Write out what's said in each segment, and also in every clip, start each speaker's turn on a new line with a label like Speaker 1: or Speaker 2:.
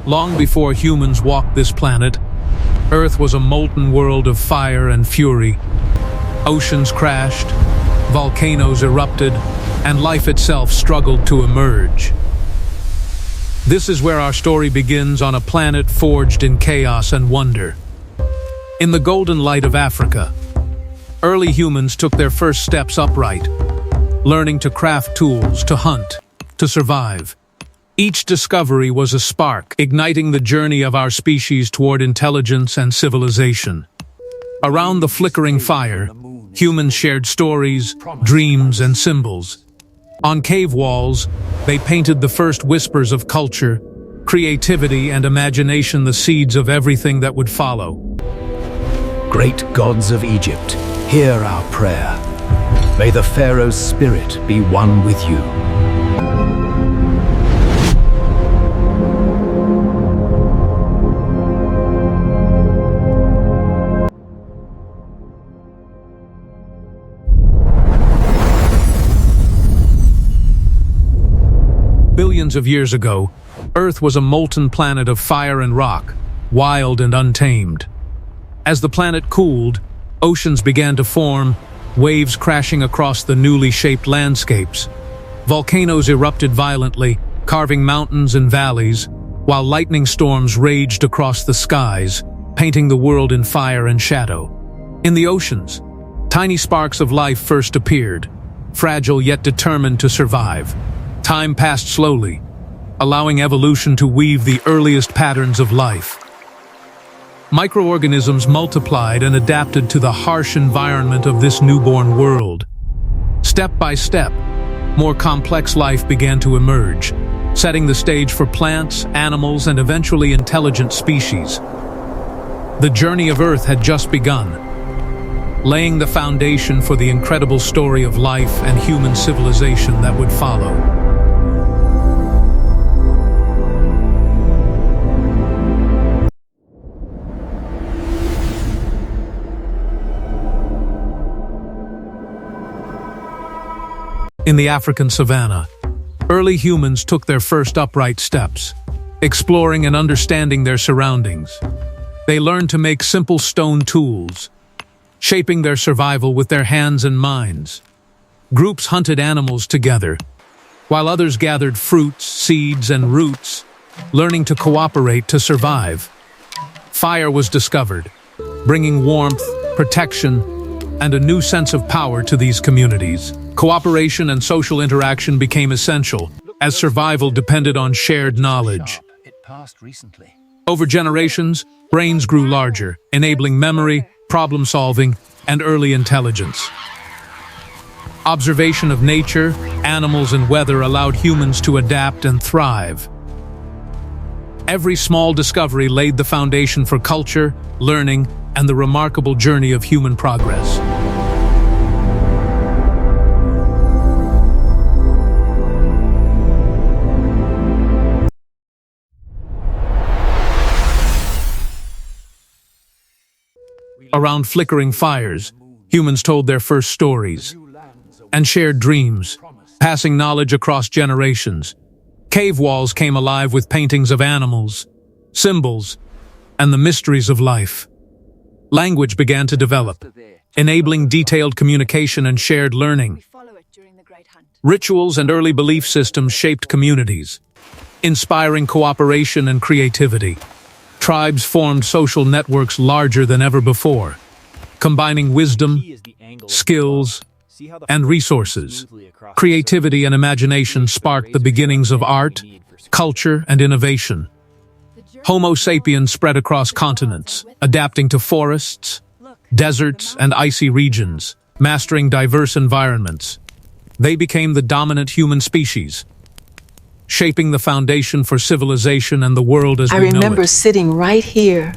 Speaker 1: Long before humans walked this planet, Earth was a molten world of fire and fury. Oceans crashed, volcanoes erupted, and life itself struggled to emerge. This is where our story begins, on a planet forged in chaos and wonder. In the golden light of Africa, early humans took their first steps upright, learning to craft tools, to hunt, to survive. Each discovery was a spark, igniting the journey of our species toward intelligence and civilization. Around the flickering fire, humans shared stories, dreams, and symbols. On cave walls, they painted the first whispers of culture, creativity, and imagination, the seeds of everything that would follow.
Speaker 2: Great gods of Egypt, hear our prayer. May the Pharaoh's spirit be one with you.
Speaker 1: Billions of years ago, Earth was a molten planet of fire and rock, wild and untamed. As the planet cooled, oceans began to form, waves crashing across the newly shaped landscapes. Volcanoes erupted violently, carving mountains and valleys, while lightning storms raged across the skies, painting the world in fire and shadow. In the oceans, tiny sparks of life first appeared, fragile yet determined to survive. Time passed slowly, allowing evolution to weave the earliest patterns of life. Microorganisms multiplied and adapted to the harsh environment of this newborn world. Step by step, more complex life began to emerge, setting the stage for plants, animals, and eventually intelligent species. The journey of Earth had just begun, laying the foundation for the incredible story of life and human civilization that would follow. In the African savanna, early humans took their first upright steps, exploring and understanding their surroundings. They learned to make simple stone tools, shaping their survival with their hands and minds. Groups hunted animals together, while others gathered fruits, seeds, and roots, learning to cooperate to survive. Fire was discovered, bringing warmth, protection, and a new sense of power to these communities. Cooperation and social interaction became essential, as survival depended on shared knowledge. Over generations, brains grew larger, enabling memory, problem-solving, and early intelligence. Observation of nature, animals, and weather allowed humans to adapt and thrive. Every small discovery laid the foundation for culture, learning, and the remarkable journey of human progress. Around flickering fires, humans told their first stories and shared dreams, passing knowledge across generations. Cave walls came alive with paintings of animals, symbols, and the mysteries of life. Language began to develop, enabling detailed communication and shared learning. Rituals and early belief systems shaped communities, inspiring cooperation and creativity. Tribes formed social networks larger than ever before, combining wisdom, skills, and resources. Creativity and imagination sparked the beginnings of art, culture, and innovation. Homo sapiens spread across continents, adapting to forests, deserts, and icy regions, mastering diverse environments. They became the dominant human species, shaping the foundation for civilization and the world as we know it.
Speaker 3: I remember sitting right here,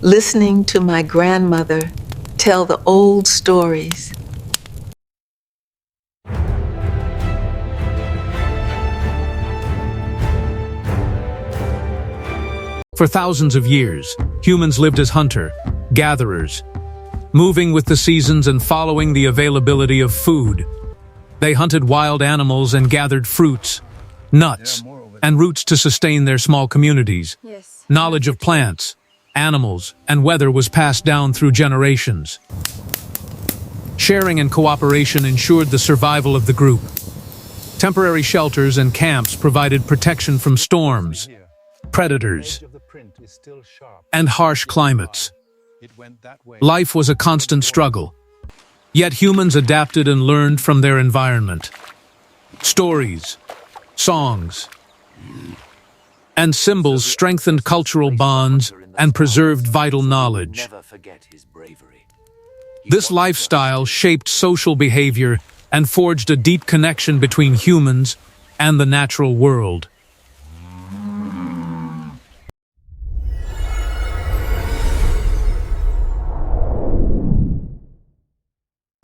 Speaker 3: listening to my grandmother tell the old stories.
Speaker 1: For thousands of years, humans lived as hunter-gatherers, moving with the seasons and following the availability of food. They hunted wild animals and gathered fruits, nuts, and roots to sustain their small communities.
Speaker 4: Yes.
Speaker 1: Knowledge of plants, animals, and weather was passed down through generations. Sharing and cooperation ensured the survival of the group. Temporary shelters and camps provided protection from storms, predators, and harsh climates. Life was a constant struggle, yet humans adapted and learned from their environment. Stories, songs, and symbols strengthened cultural bonds and preserved vital knowledge. This lifestyle shaped social behavior and forged a deep connection between humans and the natural world.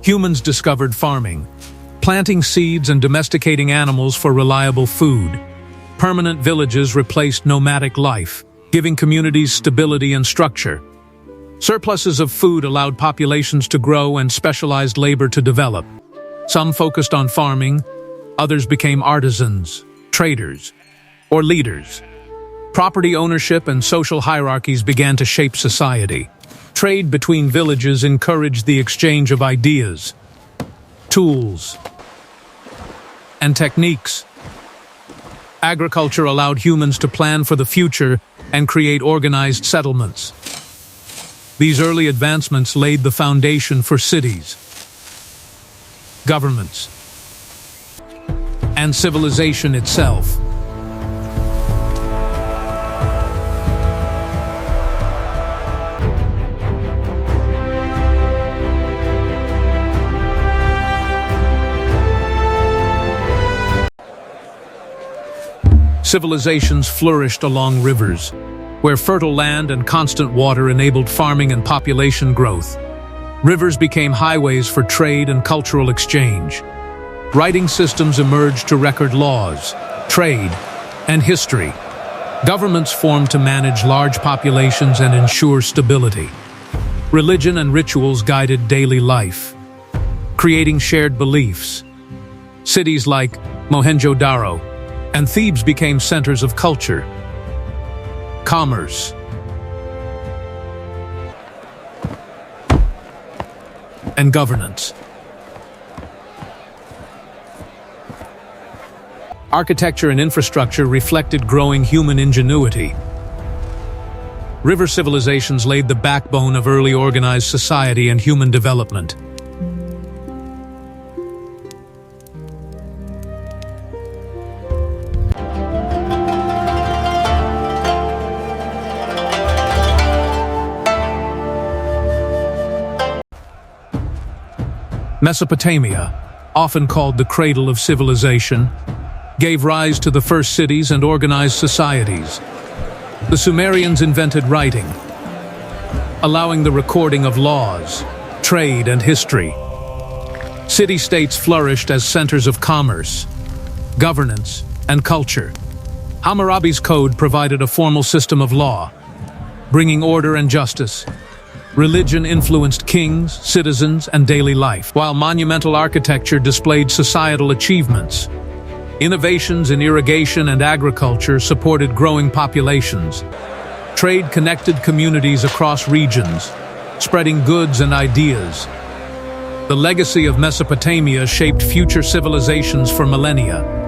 Speaker 1: Humans discovered farming, planting seeds and domesticating animals for reliable food. Permanent villages replaced nomadic life, giving communities stability and structure. Surpluses of food allowed populations to grow and specialized labor to develop. Some focused on farming, others became artisans, traders, or leaders. Property ownership and social hierarchies began to shape society. Trade between villages encouraged the exchange of ideas, tools, and techniques. Agriculture allowed humans to plan for the future and create organized settlements. These early advancements laid the foundation for cities, governments, and civilization itself. Civilizations flourished along rivers, where fertile land and constant water enabled farming and population growth. Rivers became highways for trade and cultural exchange. Writing systems emerged to record laws, trade, and history. Governments formed to manage large populations and ensure stability. Religion and rituals guided daily life, creating shared beliefs. Cities like Mohenjo-Daro and Thebes became centers of culture, commerce, and governance. Architecture and infrastructure reflected growing human ingenuity. River civilizations laid the backbone of early organized society and human development. Mesopotamia, often called the cradle of civilization, gave rise to the first cities and organized societies. The Sumerians invented writing, allowing the recording of laws, trade, and history. City-states flourished as centers of commerce, governance, and culture. Hammurabi's code provided a formal system of law, bringing order and justice. Religion influenced kings, citizens, and daily life, while monumental architecture displayed societal achievements. Innovations in irrigation and agriculture supported growing populations. Trade connected communities across regions, spreading goods and ideas. The legacy of Mesopotamia shaped future civilizations for millennia.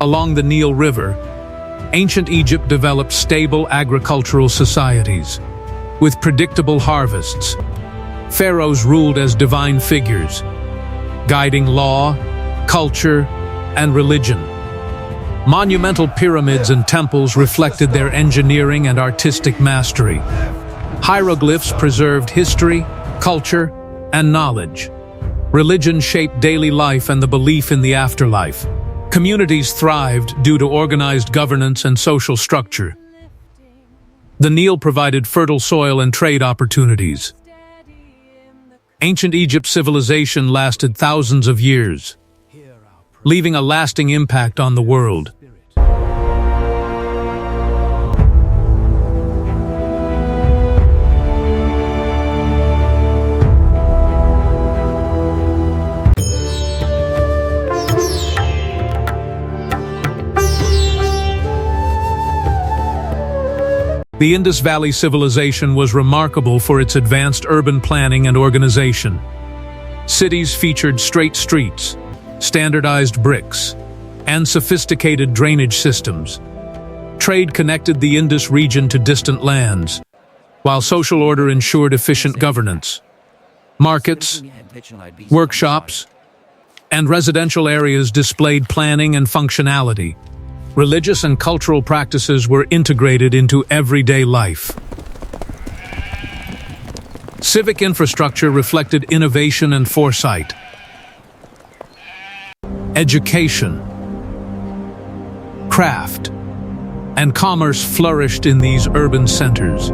Speaker 1: Along the Nile River, ancient Egypt developed stable agricultural societies, with predictable harvests. Pharaohs ruled as divine figures, guiding law, culture, and religion. Monumental pyramids and temples reflected their engineering and artistic mastery. Hieroglyphs preserved history, culture, and knowledge. Religion shaped daily life and the belief in the afterlife. Communities thrived due to organized governance and social structure. The Nile provided fertile soil and trade opportunities. Ancient Egypt's civilization lasted thousands of years, leaving a lasting impact on the world. The Indus Valley civilization was remarkable for its advanced urban planning and organization. Cities featured straight streets, standardized bricks, and sophisticated drainage systems. Trade connected the Indus region to distant lands, while social order ensured efficient governance. Markets, workshops, and residential areas displayed planning and functionality. Religious and cultural practices were integrated into everyday life. Civic infrastructure reflected innovation and foresight. Education, craft, and commerce flourished in these urban centers.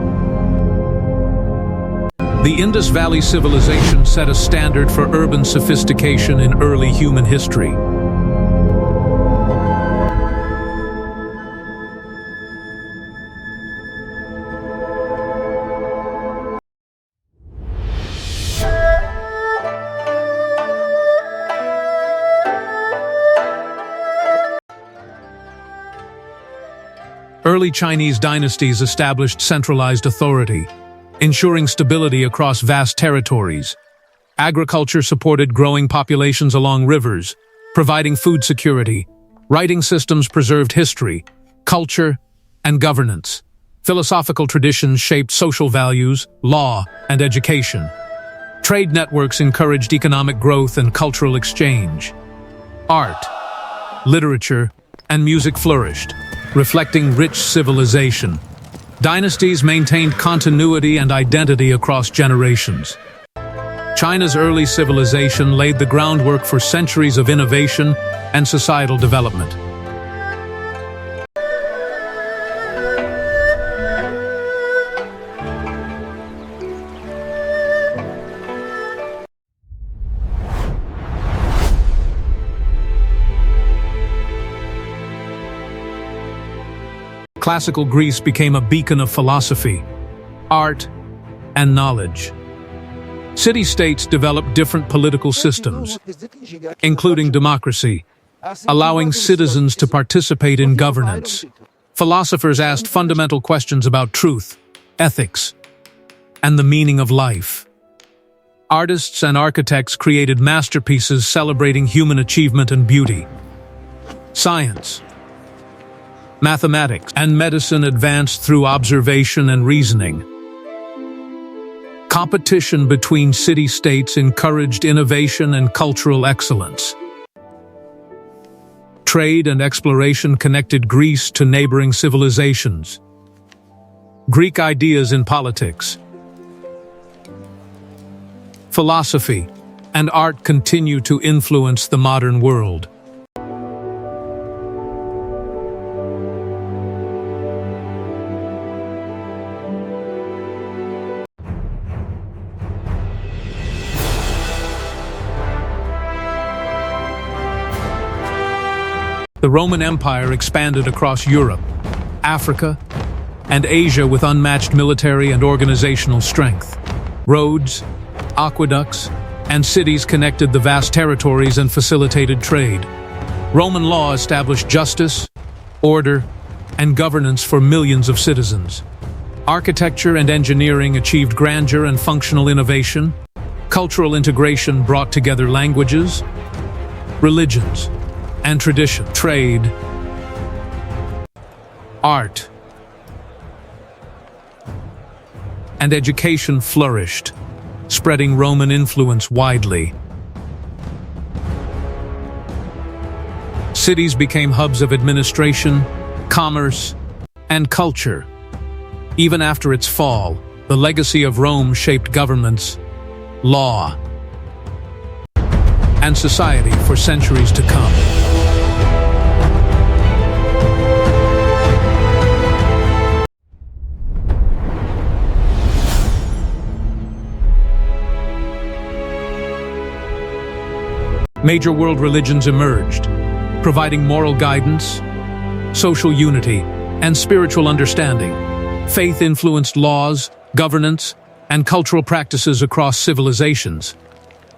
Speaker 1: The Indus Valley civilization set a standard for urban sophistication in early human history. Early Chinese dynasties established centralized authority, ensuring stability across vast territories. Agriculture supported growing populations along rivers, providing food security. Writing systems preserved history, culture, and governance. Philosophical traditions shaped social values, law, and education. Trade networks encouraged economic growth and cultural exchange. Art, literature, and music flourished, reflecting rich civilization. Dynasties maintained continuity and identity across generations. China's early civilization laid the groundwork for centuries of innovation and societal development. Classical Greece became a beacon of philosophy, art, and knowledge. City-states developed different political systems, including democracy, allowing citizens to participate in governance. Philosophers asked fundamental questions about truth, ethics, and the meaning of life. Artists and architects created masterpieces celebrating human achievement and beauty. Science, mathematics, and medicine advanced through observation and reasoning. Competition between city-states encouraged innovation and cultural excellence. Trade and exploration connected Greece to neighboring civilizations. Greek ideas in politics, philosophy, and art continue to influence the modern world. The Roman Empire expanded across Europe, Africa, and Asia with unmatched military and organizational strength. Roads, aqueducts, and cities connected the vast territories and facilitated trade. Roman law established justice, order, and governance for millions of citizens. Architecture and engineering achieved grandeur and functional innovation. Cultural integration brought together languages, religions, and tradition. Trade, art, and education flourished, spreading Roman influence widely. Cities became hubs of administration, commerce, and culture. Even after its fall, the legacy of Rome shaped governments, law, and society for centuries to come. Major world religions emerged, providing moral guidance, social unity, and spiritual understanding. Faith influenced laws, governance, and cultural practices across civilizations.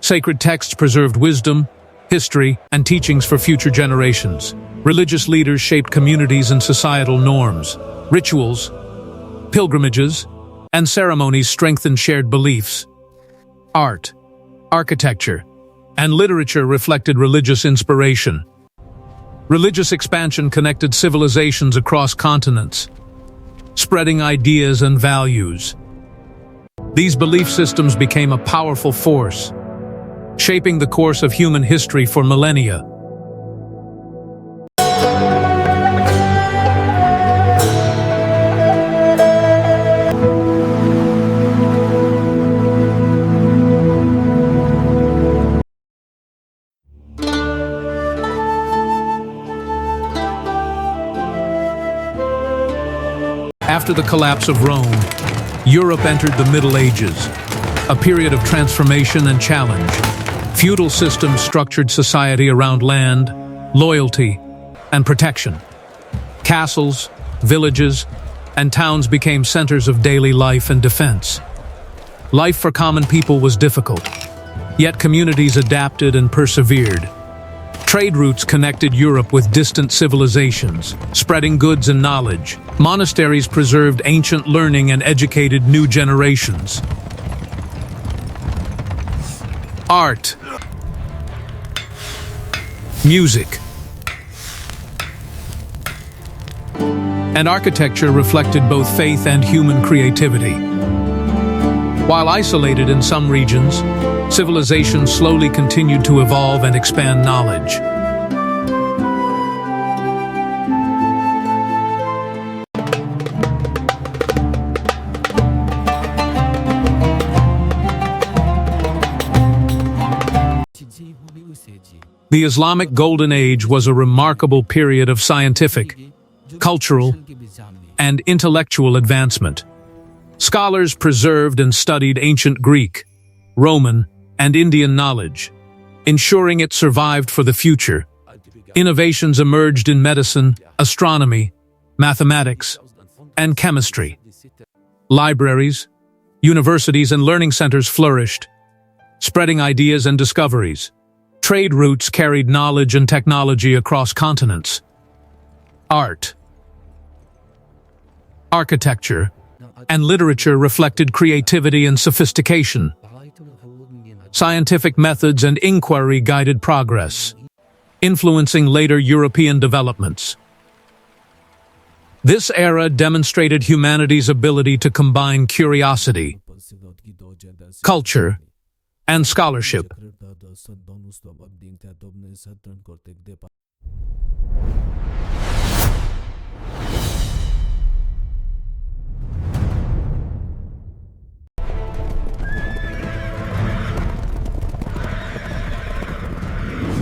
Speaker 1: Sacred texts preserved wisdom, history, and teachings for future generations. Religious leaders shaped communities and societal norms. Rituals, pilgrimages, and ceremonies strengthened shared beliefs. Art, architecture, and literature reflected religious inspiration. Religious expansion connected civilizations across continents, spreading ideas and values. These belief systems became a powerful force, shaping the course of human history for millennia. After the collapse of Rome, Europe entered the Middle Ages, a period of transformation and challenge. Feudal systems structured society around land, loyalty, and protection. Castles, villages, and towns became centers of daily life and defense. Life for common people was difficult, yet communities adapted and persevered. Trade routes connected Europe with distant civilizations, spreading goods and knowledge. Monasteries preserved ancient learning and educated new generations. Art, music, and architecture reflected both faith and human creativity. While isolated in some regions, civilization slowly continued to evolve and expand knowledge. The Islamic Golden Age was a remarkable period of scientific, cultural, and intellectual advancement. Scholars preserved and studied ancient Greek, Roman, and Indian knowledge, ensuring it survived for the future. Innovations emerged in medicine, astronomy, mathematics, and chemistry. Libraries, universities, and learning centers flourished, spreading ideas and discoveries. Trade routes carried knowledge and technology across continents. Art, architecture, and literature reflected creativity and sophistication. Scientific methods and inquiry guided progress, influencing later European developments. This era demonstrated humanity's ability to combine curiosity, culture, and scholarship.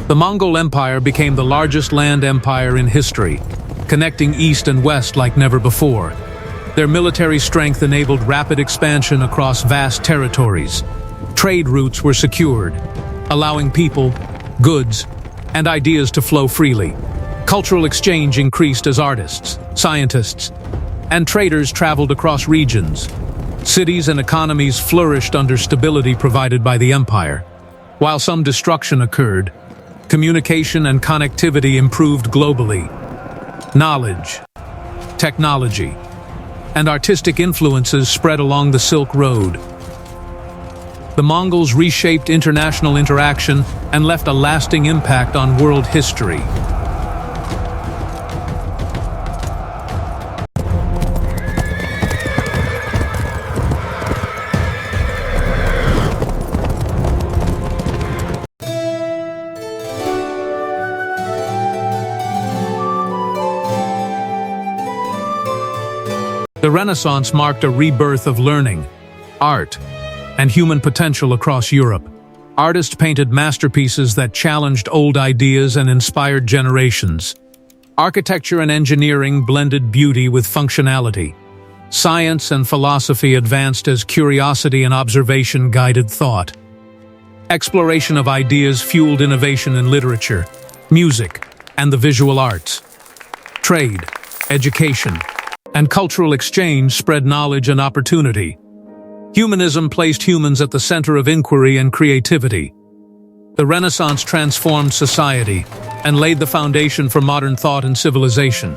Speaker 1: The Mongol Empire became the largest land empire in history, connecting east and west like never before. Their military strength enabled rapid expansion across vast territories. Trade routes were secured, allowing people, goods, and ideas to flow freely. Cultural exchange increased as artists, scientists, and traders traveled across regions. Cities and economies flourished under stability provided by the empire. While some destruction occurred, communication and connectivity improved globally. Knowledge, technology, and artistic influences spread along the Silk Road. The Mongols reshaped international interaction and left a lasting impact on world history. The Renaissance marked a rebirth of learning, art, and human potential across Europe. Artists painted masterpieces that challenged old ideas and inspired generations. Architecture and engineering blended beauty with functionality. Science and philosophy advanced as curiosity and observation guided thought. Exploration of ideas fueled innovation in literature, music, and the visual arts. Trade, education, and cultural exchange spread knowledge and opportunity. Humanism placed humans at the center of inquiry and creativity. The Renaissance transformed society and laid the foundation for modern thought and civilization.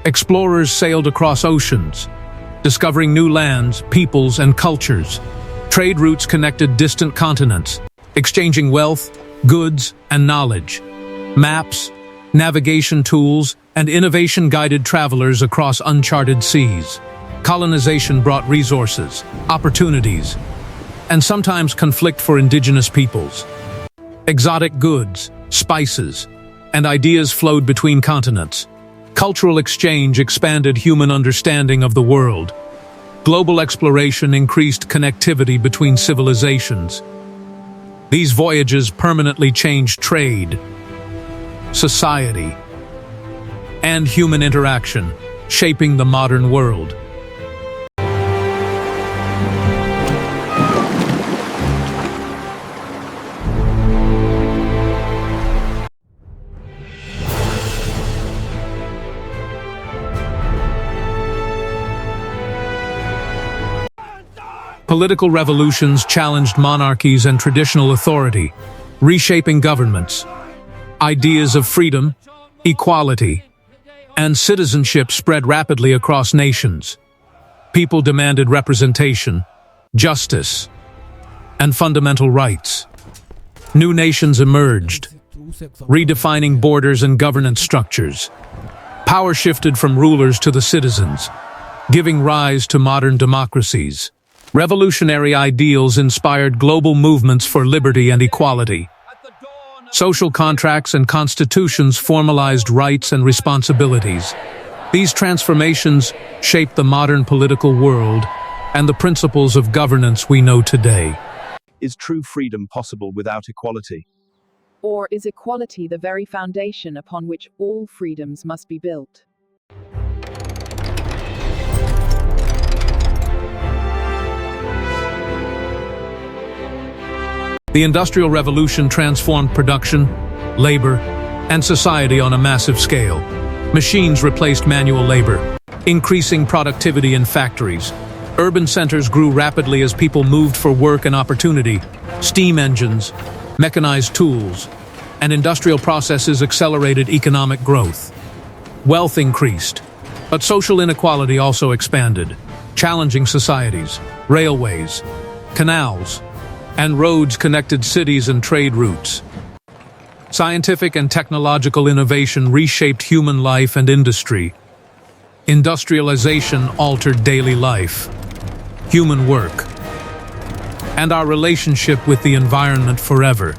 Speaker 1: Explorers sailed across oceans, discovering new lands, peoples, and cultures. Trade routes connected distant continents, exchanging wealth, goods, and knowledge. Maps, navigation tools, and innovation guided travelers across uncharted seas. Colonization brought resources, opportunities, and sometimes conflict for indigenous peoples. Exotic goods, spices, and ideas flowed between continents. Cultural exchange expanded human understanding of the world. Global exploration increased connectivity between civilizations. These voyages permanently changed trade, society, and human interaction, shaping the modern world. Political revolutions challenged monarchies and traditional authority, reshaping governments. Ideas of freedom, equality, and citizenship spread rapidly across nations. People demanded representation, justice, and fundamental rights. New nations emerged, redefining borders and governance structures. Power shifted from rulers to the citizens, giving rise to modern democracies. Revolutionary ideals inspired global movements for liberty and equality. Social contracts and constitutions formalized rights and responsibilities. These transformations shaped the modern political world and the principles of governance we know today.
Speaker 4: Is true freedom possible without equality?
Speaker 5: Or is equality the very foundation upon which all freedoms must be built?
Speaker 1: The Industrial Revolution transformed production, labor, and society on a massive scale. Machines replaced manual labor, increasing productivity in factories. Urban centers grew rapidly as people moved for work and opportunity. Steam engines, mechanized tools, and industrial processes accelerated economic growth. Wealth increased, but social inequality also expanded, challenging societies. Railways, canals, and roads connected cities and trade routes. Scientific and technological innovation reshaped human life and industry. Industrialization altered daily life, human work, and our relationship with the environment forever.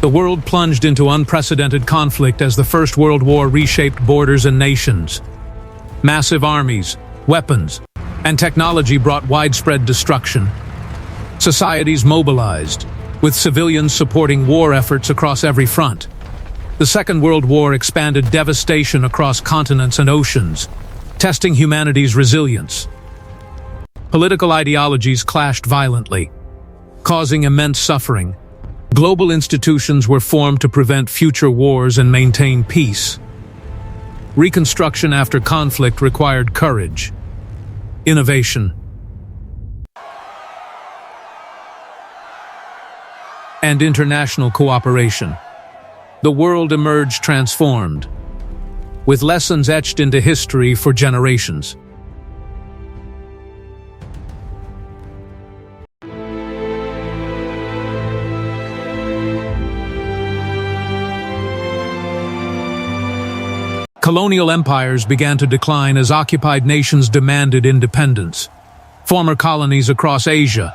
Speaker 1: The world plunged into unprecedented conflict as the First World War reshaped borders and nations. Massive armies, weapons, and technology brought widespread destruction. Societies mobilized, with civilians supporting war efforts across every front. The Second World War expanded devastation across continents and oceans, testing humanity's resilience. Political ideologies clashed violently, causing immense suffering. Global institutions were formed to prevent future wars and maintain peace. Reconstruction after conflict required courage, innovation, and international cooperation. The world emerged transformed, with lessons etched into history for generations. Colonial empires began to decline as occupied nations demanded independence. Former colonies across Asia,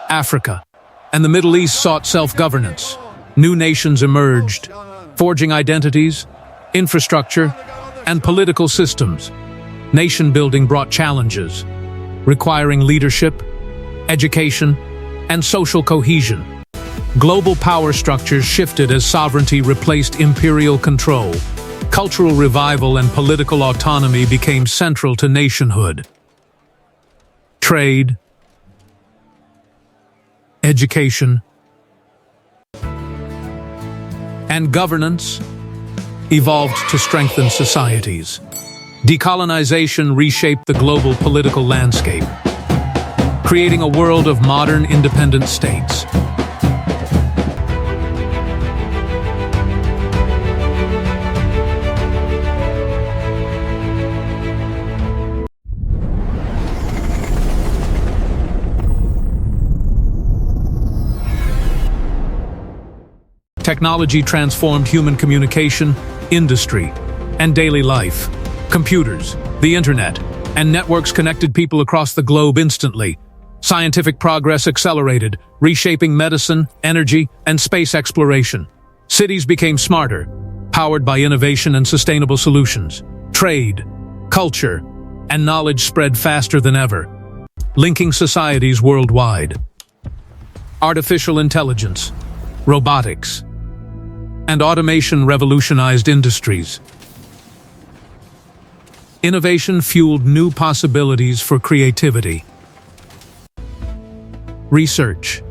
Speaker 1: Africa, and the Middle East sought self-governance. New nations emerged, forging identities, infrastructure, and political systems. Nation-building brought challenges, requiring leadership, education, and social cohesion. Global power structures shifted as sovereignty replaced imperial control. Cultural revival and political autonomy became central to nationhood. Trade, education, and governance evolved to strengthen societies. Decolonization reshaped the global political landscape, creating a world of modern independent states. Technology transformed human communication, industry, and daily life. Computers, the internet, and networks connected people across the globe instantly. Scientific progress accelerated, reshaping medicine, energy, and space exploration. Cities became smarter, powered by innovation and sustainable solutions. Trade, culture, and knowledge spread faster than ever, linking societies worldwide. Artificial intelligence, robotics, and automation revolutionized industries. Innovation fueled new possibilities for creativity, research,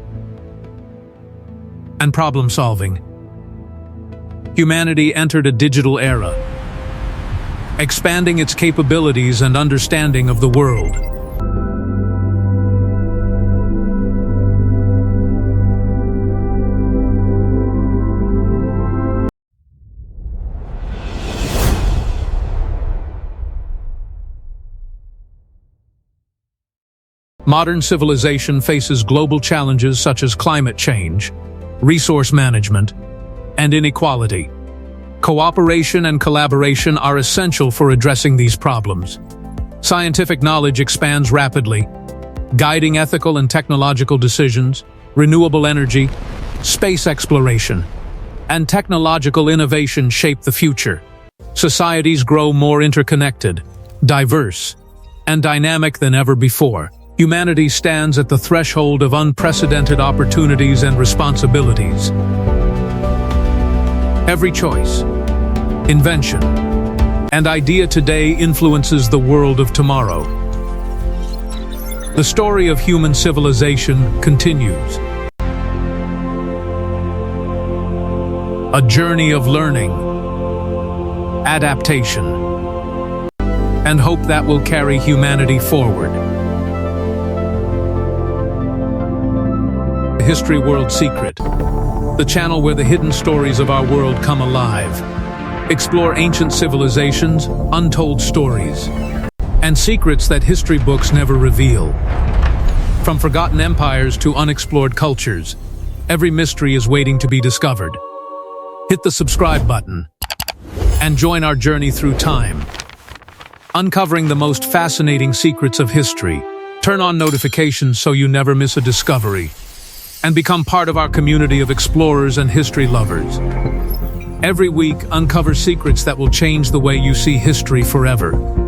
Speaker 1: and problem-solving. Humanity entered a digital era, expanding its capabilities and understanding of the world. Modern civilization faces global challenges such as climate change, resource management, and inequality. Cooperation and collaboration are essential for addressing these problems. Scientific knowledge expands rapidly, guiding ethical and technological decisions, renewable energy, space exploration, and technological innovation shape the future. Societies grow more interconnected, diverse, and dynamic than ever before. Humanity stands at the threshold of unprecedented opportunities and responsibilities. Every choice, invention, and idea today influences the world of tomorrow. The story of human civilization continues. A journey of learning, adaptation, and hope that will carry humanity forward. History World Secret, the channel where the hidden stories of our world come alive. Explore ancient civilizations, untold stories, and secrets that history books never reveal. From forgotten empires to unexplored cultures, every mystery is waiting to be discovered. Hit the subscribe button and join our journey through time, uncovering the most fascinating secrets of history. Turn on notifications so you never miss a discovery, and become part of our community of explorers and history lovers. Every week, uncover secrets that will change the way you see history forever.